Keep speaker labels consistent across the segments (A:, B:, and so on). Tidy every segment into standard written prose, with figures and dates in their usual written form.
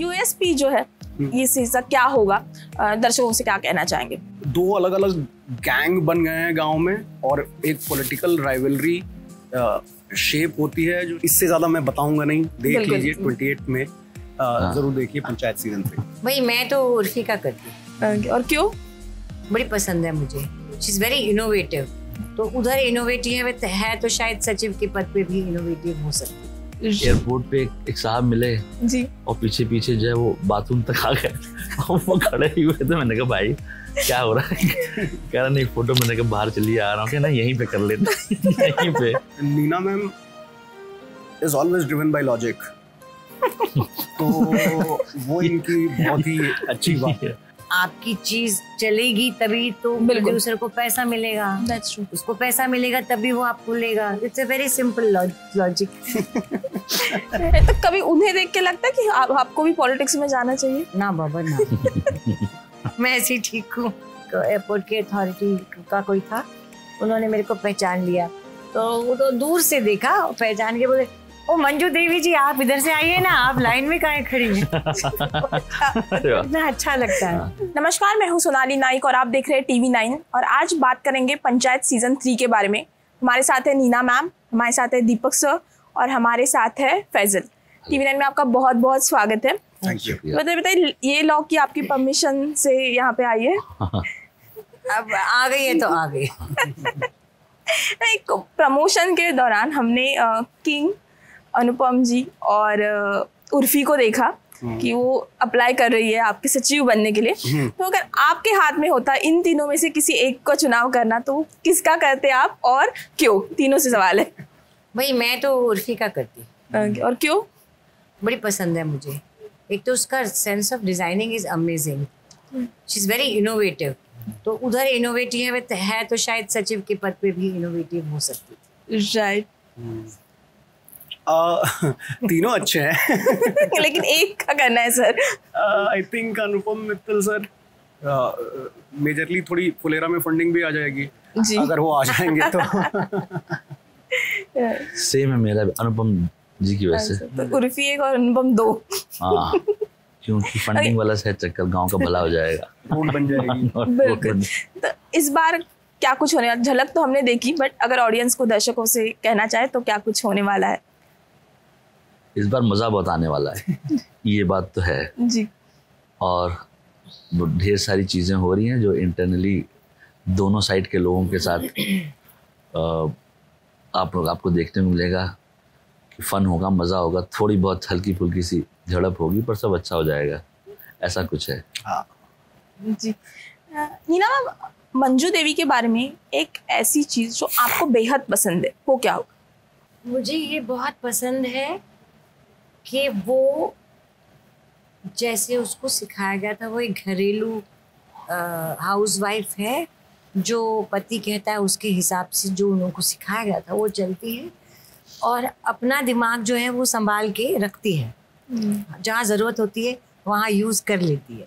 A: USP जो है ये चीज़ का क्या होगा, दर्शकों से क्या कहना चाहेंगे?
B: दो अलग अलग गैंग बन गए हैं गांव में और एक पॉलिटिकल राइवलरी शेप होती है जो इससे ज्यादा मैं बताऊंगा नहीं। देख लीजिए 28 में जरूर देखिए पंचायत सीजन 3।
C: भाई मैं तो उर्फी का करती हूँ।
A: और क्यों?
C: बड़ी पसंद है मुझे, शी इज वेरी इनोवेटिव। तो उधर इनोवेटिव है तो शायद सचिव के पद पे भी इनोवेटिव हो सकती है।
D: एयरपोर्ट पे एक साहब मिले
A: जी
D: और पीछे पीछे जो है वो बाथरूम तक आ गए और वो खड़े ही हुए थे। मैंने कहा भाई क्या हो रहा है? कह रहा नहीं फोटो, मैंने कहा बाहर चलिए आ रहा हूँ। ना यहीं पे कर लेते यहीं पे।
B: Neena ma'am is always driven by logic, तो वो इनकी बहुत ही अच्छी बात है।
C: आपकी चीज चलेगी तभी तो प्रोड्यूसर को पैसा मिलेगा।
A: That's true.
C: उसको पैसा मिलेगा तभी वो आपको लेगा। It's a very simple logic.
A: तो कभी उन्हें देख के लगता है कि आपको भी पॉलिटिक्स में जाना चाहिए?
C: ना बाबा ना। मैं ऐसी ठीक हूँ। एयरपोर्ट की अथॉरिटी का कोई था, उन्होंने मेरे को पहचान लिया तो वो तो दूर से देखा, पहचान के बोले ओ मंजू देवी जी आप इधर से आइए ना, आप लाइन में काहे खड़ी हैं? इतना अच्छा लगता है।
A: नमस्कार, मैं हूँ सोनाली नाइक और आप देख रहे हैं TV9 और आज बात करेंगे पंचायत सीजन 3 के बारे में। हमारे साथ है नीना मैम, हमारे साथ है दीपक सर और हमारे साथ है फैजल। TV9 में आपका बहुत बहुत स्वागत है।
B: Thank you.
A: बताइए ये लॉ की आपकी परमिशन से यहाँ पे आई है?
C: अब आ गई है तो आ गई।
A: एक प्रमोशन के दौरान हमने किंग अनुपम जी और उर्फी को देखा कि वो अप्लाई कर रही है आपके सचिव बनने के लिए। तो अगर आपके हाथ में होता इन तीनों में से किसी एक को चुनाव करना तो किसका करते आप और क्यों? तीनों से सवाल है।
C: भाई मैं तो उर्फी का करती।
A: और क्यों?
C: बड़ी पसंद है मुझे। एक तो उसका sense of designing is amazing, she is very innovative. तो उधर इनोवेटिव है तो शायद सचिव के पद पे भी इनोवेटिव हो सकती थी।
A: राइट।
B: तीनों अच्छे हैं
A: लेकिन एक का करना है sir.
B: I think Anupam Mittal sir majorly थोड़ी फुलेरा में फंडिंग भी आ जाएगी
A: जी।
B: अगर वो आ जाएंगे तो।
D: सेम है मेरा भी, अनुपम जी की वजह से।
A: तो उर्फी एक और अनुपम दो।
D: हाँ, क्योंकि फंडिंग वाला शायद चक्कर गांव का भला हो जाएगा।
B: रोड बन जाएगी।
A: बिल्कुल। तो इस बार क्या कुछ होने वाला? झलक तो हमने देखी, बट अगर ऑडियंस को, दर्शकों से कहना चाहे तो क्या कुछ होने वाला है?
D: इस बार मजा बहुत आने वाला है, ये बात तो है
A: जी।
D: और ढेर सारी चीजें हो रही हैं जो इंटरनली दोनों साइड के लोगों के साथ आपको देखने को मिलेगा कि फन होगा, मजा होगा, थोड़ी बहुत हल्की फुल्की सी झड़प होगी पर सब अच्छा हो जाएगा, ऐसा कुछ है।
B: हाँ
A: जी। नीना मैम, मंजू देवी के बारे में एक ऐसी चीज जो आपको बेहद पसंद है, वो क्या होगा?
C: मुझे ये बहुत पसंद है कि वो जैसे उसको सिखाया गया था, वो एक घरेलू हाउसवाइफ है जो पति कहता है उसके हिसाब से जो उनको सिखाया गया था वो चलती है और अपना दिमाग जो है वो संभाल के रखती है। जहाँ ज़रूरत होती है वहाँ यूज़ कर लेती है।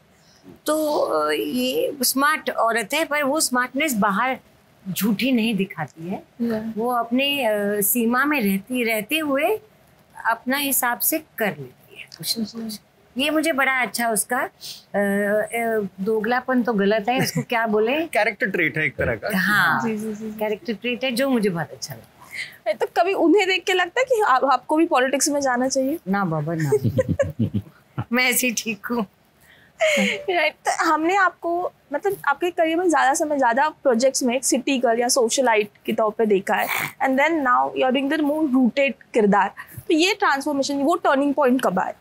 C: तो ये स्मार्ट औरत है, पर वो स्मार्टनेस बाहर झूठी नहीं दिखाती है। वो अपने सीमा में रहते हुए अपना हिसाब से कर लेती है कुछ न कुछ। ये मुझे बड़ा अच्छा उसका दोगलापन तो गलत है, इसको क्या बोले,
B: कैरेक्टर ट्रेट है एक तरह का।
C: हाँ, कैरेक्टर ट्रेट है जो मुझे बहुत अच्छा लगता है।
A: तो कभी उन्हें देख के लगता है कि आपको भी पॉलिटिक्स में जाना चाहिए?
C: ना बाबा ना। मैं ऐसी ठीक हूँ।
A: तो हमने आपको मतलब आपके करियर में ज़्यादा प्रोजेक्ट्स में एक सिटी गर्ल या सोशलाइट के तौर पे देखा है, and then now you are doing the more rooted किरदार। तो ये ट्रांसफॉर्मेशन, वो टर्निंग पॉइंट कब आया?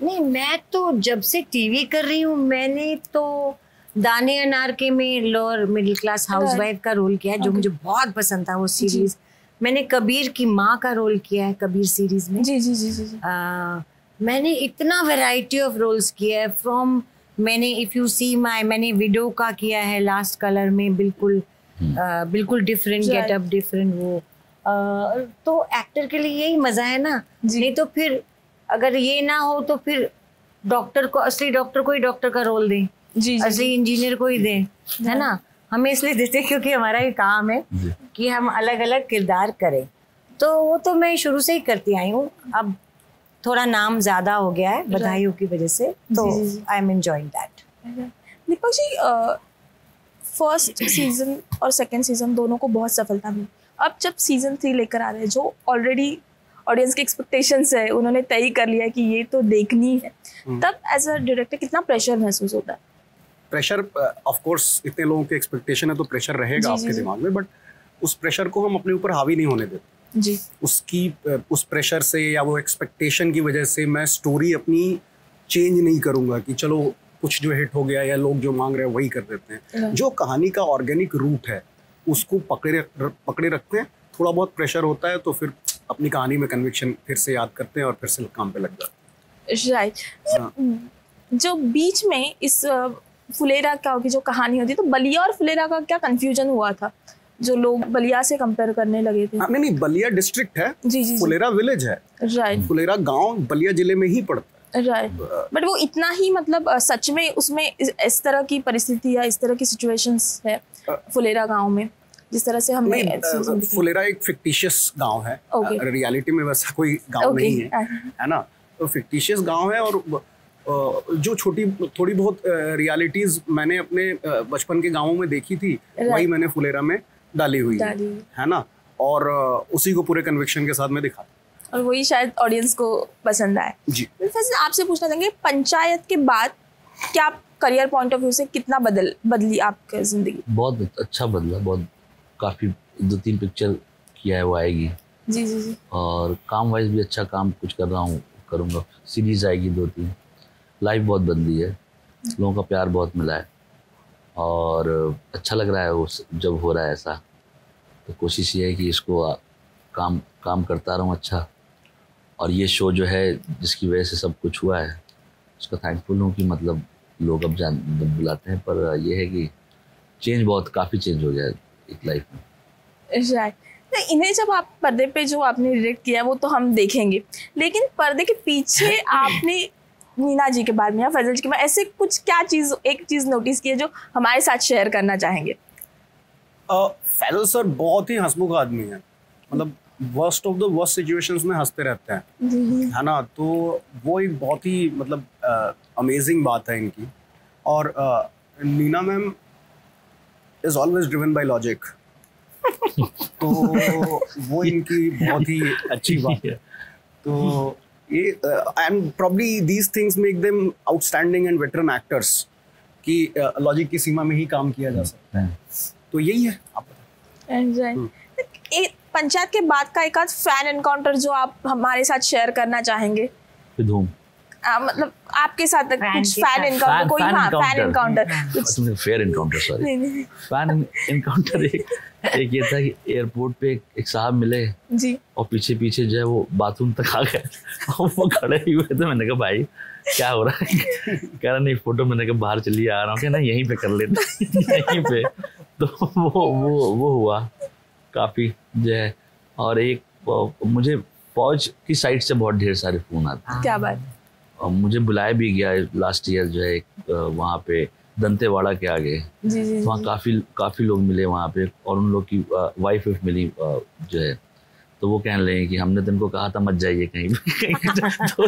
C: नहीं, मैं तो जब से टीवी कर रही हूँ, मैंने तो दाने अनार के में लोअर मिडिल क्लास हाउसवाइफ का रोल किया है जो मुझे बहुत पसंद था वो सीरीज। मैंने कबीर की माँ का रोल किया है कबीर सीरीज में।
A: जी जी जी जी।
C: मैंने इतना वैरायटी ऑफ रोल्स किया है फ्रॉम, मैंने इफ यू सी माय, मैंने विडो का किया है लास्ट कलर में, बिल्कुल डिफरेंट गेटअप, डिफरेंट वो। तो एक्टर के लिए यही मजा है ना। नहीं तो फिर अगर ये ना हो तो फिर डॉक्टर को, असली डॉक्टर को ही डॉक्टर का रोल दें, असली इंजीनियर को ही दें, है ना। हमें इसलिए देते क्योंकि हमारा ये काम है कि हम अलग अलग किरदार करें। तो वो तो मैं शुरू से ही करती आई हूँ। अब थोड़ा नाम ज्यादा हो गया है बधाइयों की वजह से, तो I am enjoying that.
A: Deepak ji, first season और सेकंड सीजन दोनों को बहुत सफलता मिली। अब जब सीजन 3 लेकर आ रहे हैं, जो ऑलरेडी ऑडियंस की एक्सपेक्टेशंस है, उन्होंने तय कर लिया है कि ये तो देखनी है, तब एज अ डायरेक्टर कितना प्रेशर महसूस होता है?
B: प्रेशर ऑफ कोर्स, इतने लोगों की एक्सपेक्टेशन है तो प्रेशर रहेगा आपके दिमाग में, बट उस प्रेशर को हम अपने ऊपर हावी नहीं होने देते
A: जी।
B: उस प्रेशर से या वो एक्सपेक्टेशन की वजह से मैं स्टोरी अपनी चेंज नहीं करूंगा कि चलो कुछ जो हिट हो गया या लोग जो मांग रहे हैं वही कर देते हैं। जो कहानी का ऑर्गेनिक रूट है उसको पकड़े रखते हैं। थोड़ा बहुत प्रेशर होता है तो फिर अपनी कहानी में कन्विक्शन फिर से याद करते हैं और फिर से काम पे लग जाते हैं।
A: राइट। जो बीच में इस फुलेरा की जो कहानी होती है, तो बलिया और फुलेरा का क्या कंफ्यूजन हुआ था, जो लोग बलिया से कंपेयर करने लगे थे?
B: नहीं, बलिया डिस्ट्रिक्ट है,
A: जी,
B: फुलेरा विलेज है।
A: राइट।
B: फुलेरा गांव बलिया जिले में ही पड़ता है।
A: राइट। बट वो इतना ही मतलब सच में उसमें इस तरह की परिस्थिति या इस तरह की सिचुएशंस है फुलेरा गांव में, जिस तरह से हमने
B: फुलेरा एक फिक्टिशियस गांव है, रियलिटी में वैसा कोई गांव नहीं है ना। तो फिक्टिशियस गांव है और जो थोड़ी बहुत रियलिटीज मैंने अपने बचपन के गांवों में देखी थी, वही मैंने फुलेरा में डाली हुई है ना, और उसी को पूरे कन्विक्शन के साथ में दिखा,
A: और वही शायद ऑडियंस को पसंद आए जी। वैसे आपसे पूछना चाहेंगे, पंचायत के बाद क्या करियर पॉइंट ऑफ व्यू से कितना बदली आपकी जिंदगी?
D: बहुत अच्छा बदला, बहुत काफी 2-3 पिक्चर किया है वो आएगी
A: जी जी जी,
D: और काम वाइज भी अच्छा काम कुछ कर रहा हूँ, करूँगा। सीरीज आएगी 2-3। लाइफ बहुत बदली है, लोगों का प्यार बहुत मिला है और अच्छा लग रहा है वो जब हो रहा है ऐसा। तो कोशिश ये है कि इसको काम करता रहूँ अच्छा, और ये शो जो है जिसकी वजह से सब कुछ हुआ है उसका थैंकफुल हूँ कि मतलब लोग अब बुलाते हैं। पर ये है कि चेंज काफ़ी चेंज हो गया है एक लाइफ में।
A: राइट। इन्हें जब आप पर्दे पे जो आपने डायरेक्ट किया वो तो हम देखेंगे, लेकिन पर्दे के पीछे आपने नीना जी के बारे में या फैजल जी के बारे में ऐसे कुछ एक चीज़ नोटिस की है जो हमारे साथ शेयर करना चाहेंगे?
B: फैजल सर बहुत ही हंसमुख आदमी है, मतलब worst of the worst situations में हंसते रहते हैं, है ना। तो वो एक बहुत ही मतलब अमेजिंग बात है इनकी। और Neena ma'am is always driven by logic, तो वो इनकी बहुत ही अच्छी बात है। तो ये and probably these things make them outstanding and veteran actors कि लॉजिक की सीमा में ही काम किया जा सकता है। तो यही है। आप
A: पंचायत के बाद का एक आध फैन एनकाउंटर जो आप हमारे साथ शेयर करना चाहेंगे? मतलब आपके साथ कुछ फैन एनकाउंटर कोई? हाँ, fan encounter,
D: fair encounter, sorry, fan encounter एक ये था कि एयरपोर्ट पे एक साहब मिले
A: जी,
D: और पीछे जो है वो बाथरूम तक आ गए और वो खड़े ही हुए थे। मैंने कहा भाई क्या हो रहा है? कह रहा नहीं फोटो, मैंने कहा बाहर चलिए आ रहा हूँ, ना यहीं पे कर लेते यहीं पे। तो वो हुआ काफी जो है। और एक मुझे फौज की साइड से बहुत ढेर सारे फोन आते हैं।
A: क्या बात?
D: और मुझे बुलाया भी गया लास्ट ईयर जो है वहाँ पे दंतेवाड़ा के आगे, वहाँ काफ़ी लोग मिले वहाँ पे, और उन लोग की वाइफ मिली जो है। तो वो कहने लगे कि हमने तुमको कहा था मत जाइए कहीं तो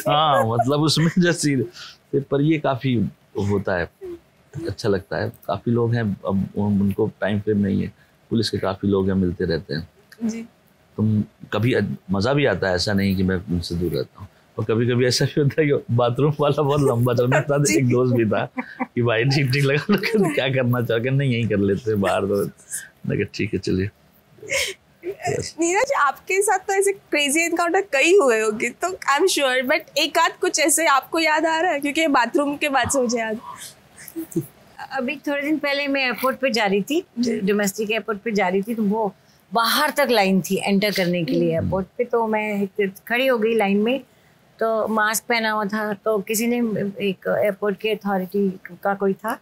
D: हाँ, मतलब उसमें जैसे, पर ये काफ़ी होता है, अच्छा लगता है। काफ़ी लोग हैं, अब उनको टाइम फ्रेम नहीं है, पुलिस के काफ़ी लोग हैं, मिलते रहते हैं
A: जी।
D: तुम कभी मज़ा भी आता है, ऐसा नहीं कि मैं उनसे दूर रहता हूँ। और कभी कभी ऐसा भी होता है कि बाथरूम वाला बहुत लंबा चलना था। एक दोस्त भी था कि भाई ठीक लगा तो क्या करना चाह के, नहीं यहीं कर लेते बाहर। तो ठीक है चलिए।
A: नीरज, आपके साथ तो ऐसे क्रेजी एनकाउंटर कई हुए होंगे तो आई एम श्योर, बट एक आध कुछ ऐसे आपको याद आ रहा है? क्योंकि बाथरूम के बाद से मुझे याद,
C: अभी थोड़े दिन पहले मैं एयरपोर्ट पे जा रही थी, डोमेस्टिक एयरपोर्ट पे जा रही थी, तो वो बाहर तक लाइन थी एंटर करने के लिए एयरपोर्ट पे। तो मैं खड़ी हो गई लाइन में, तो मास्क पहना हुआ था, तो किसी ने, एक एयरपोर्ट के अथॉरिटी का कोई था,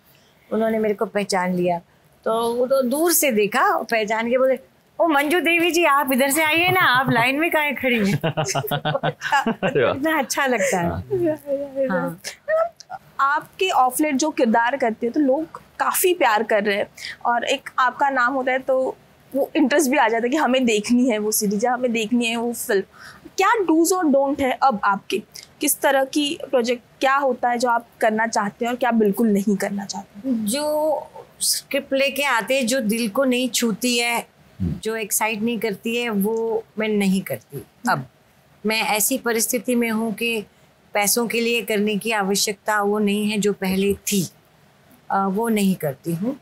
C: उन्होंने मेरे को पहचान लिया। तो वो तो दूर से देखा, पहचान के बोले, ओ मंजू देवी जी आप इधर से आइए ना, आप लाइन में काहे खड़ी हैं? इतना अच्छा लगता है। हाँ।
A: आपके ऑफलेट जो किरदार करते हैं तो लोग काफ़ी प्यार कर रहे हैं, और एक आपका नाम होता है तो वो इंटरेस्ट भी आ जाता है कि हमें देखनी है वो सीरीज या हमें देखनी है वो फिल्म। क्या डूज और डोंट है अब आपके, किस तरह की प्रोजेक्ट क्या होता है जो आप करना चाहते हैं और क्या बिल्कुल नहीं करना चाहते?
C: जो स्क्रिप्ट लेके आते हैं जो दिल को नहीं छूती है, जो एक्साइट नहीं करती है, वो मैं नहीं करती। अब मैं ऐसी परिस्थिति में हूँ कि पैसों के लिए करने की आवश्यकता वो नहीं है जो पहले थी, वो नहीं करती हूँ।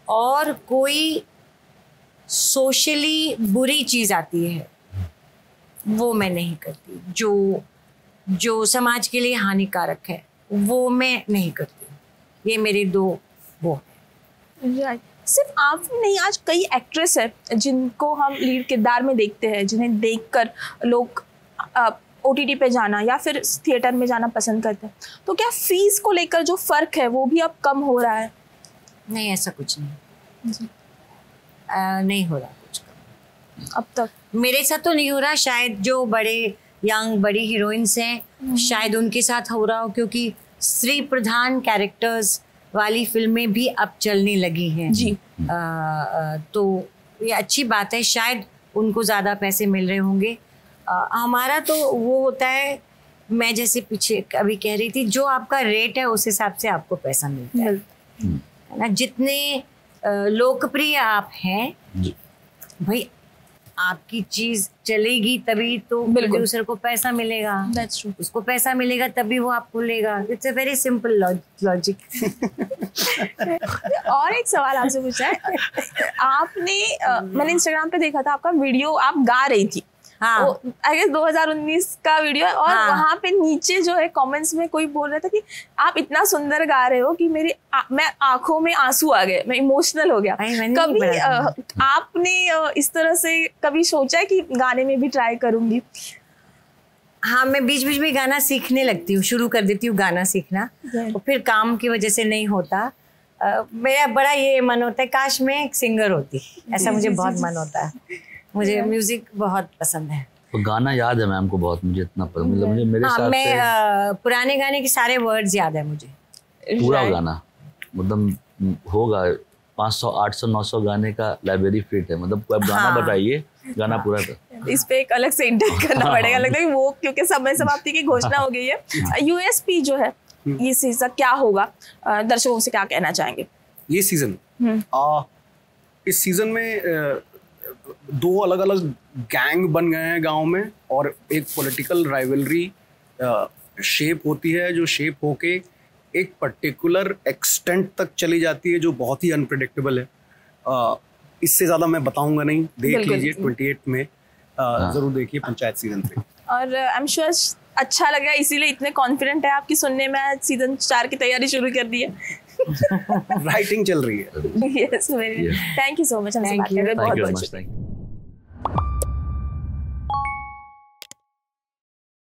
C: और कोई सोशली बुरी चीज़ आती है वो मैं नहीं करती, जो समाज के लिए हानिकारक है वो मैं नहीं करती। ये मेरे दो वो
A: राइट। सिर्फ आप नहीं, आज कई एक्ट्रेस है जिनको हम लीड किरदार में देखते हैं, जिन्हें देखकर लोग OTT पे जाना या फिर थिएटर में जाना पसंद करते हैं। तो क्या फीस को लेकर जो फर्क है वो भी अब कम हो रहा है?
C: नहीं, ऐसा कुछ नहीं। नहीं हो रहा कुछ कम
A: अब तक
C: मेरे साथ तो नहीं हो रहा। शायद जो बड़े यंग बड़ी हीरोइंस हैं शायद उनके साथ हो रहा हो, क्योंकि स्त्री प्रधान कैरेक्टर्स वाली फिल्में भी अब चलने लगी हैं
A: जी।
C: तो ये अच्छी बात है, शायद उनको ज़्यादा पैसे मिल रहे होंगे। हमारा तो वो होता है, मैं जैसे पीछे अभी कह रही थी, जो आपका रेट है उस हिसाब से आपको पैसा मिलता है ना। जितने लोकप्रिय आप हैं भाई, आपकी चीज चलेगी तभी तो प्रोड्यूसर को पैसा मिलेगा।
A: That's true.
C: उसको पैसा मिलेगा तभी वो आपको लेगा। It's a very simple logic.
A: और एक सवाल आपसे पूछा है, आपने मैंने इंस्टाग्राम पे देखा था आपका वीडियो, आप गा रही थी।
C: हाँ।
A: आई गेस 2019 का वीडियो है, और
C: हाँ।
A: वहाँ पे नीचे जो है कमेंट्स में कोई बोल रहा था कि आप इतना सुंदर गा रहे हो कि मैं आंखों में आंसू आ गए, मैं इमोशनल हो गया। कभी आपने इस तरह से कभी सोचा है कि गाने में भी ट्राई करूंगी?
C: हाँ, मैं बीच बीच में गाना सीखने लगती हूँ, शुरू कर देती हूँ गाना सीखना, और फिर काम की वजह से नहीं होता। मेरा बड़ा ये मन होता है काश मैं एक सिंगर होती, ऐसा मुझे बहुत मन होता है। मुझे म्यूजिक बहुत पसंद है।
D: तो गाना याद है मैम को बहुत, मुझे इतना पसंद, मतलब मुझे मेरे साथ
C: मैं पुराने गाने के सारे वर्ड्स याद है मुझे,
D: पूरा गाना, मतलब होगा 500 800 900 गाने का लाइब्रेरी फिट है, मतलब कोई गाना बताइए, गाना पूरा था।
A: इस पे एक अलग से इंटरव्यू करना पड़ेगा लगता है वो, क्योंकि समय समाप्ति की घोषणा हो गई है। USP जो है ये सीजन क्या होगा, दर्शकों से क्या कहना चाहेंगे?
B: ये सीजन इस सीजन में दो अलग अलग गैंग बन गए हैं गांव में, और एक पॉलिटिकल राइवलरी शेप होती है, जो शेप होके एक पर्टिकुलर एक्सटेंट तक चली जाती है, जो बहुत ही अनप्रेडिक्टेबल है। इससे ज़्यादा मैं बताऊंगा नहीं, देख लीजिए 28 में ज़रूर देखिए पंचायत सीजन 3। और
A: आई एम श्योर अच्छा लगा, इसीलिए इतने कॉन्फिडेंट है आपकी सुनने में। आज सीजन 4 की तैयारी शुरू कर दी है।
B: राइटिंग चल रही है।
A: Yes, thank you so much.
C: Thank you.
A: बहुत बहुत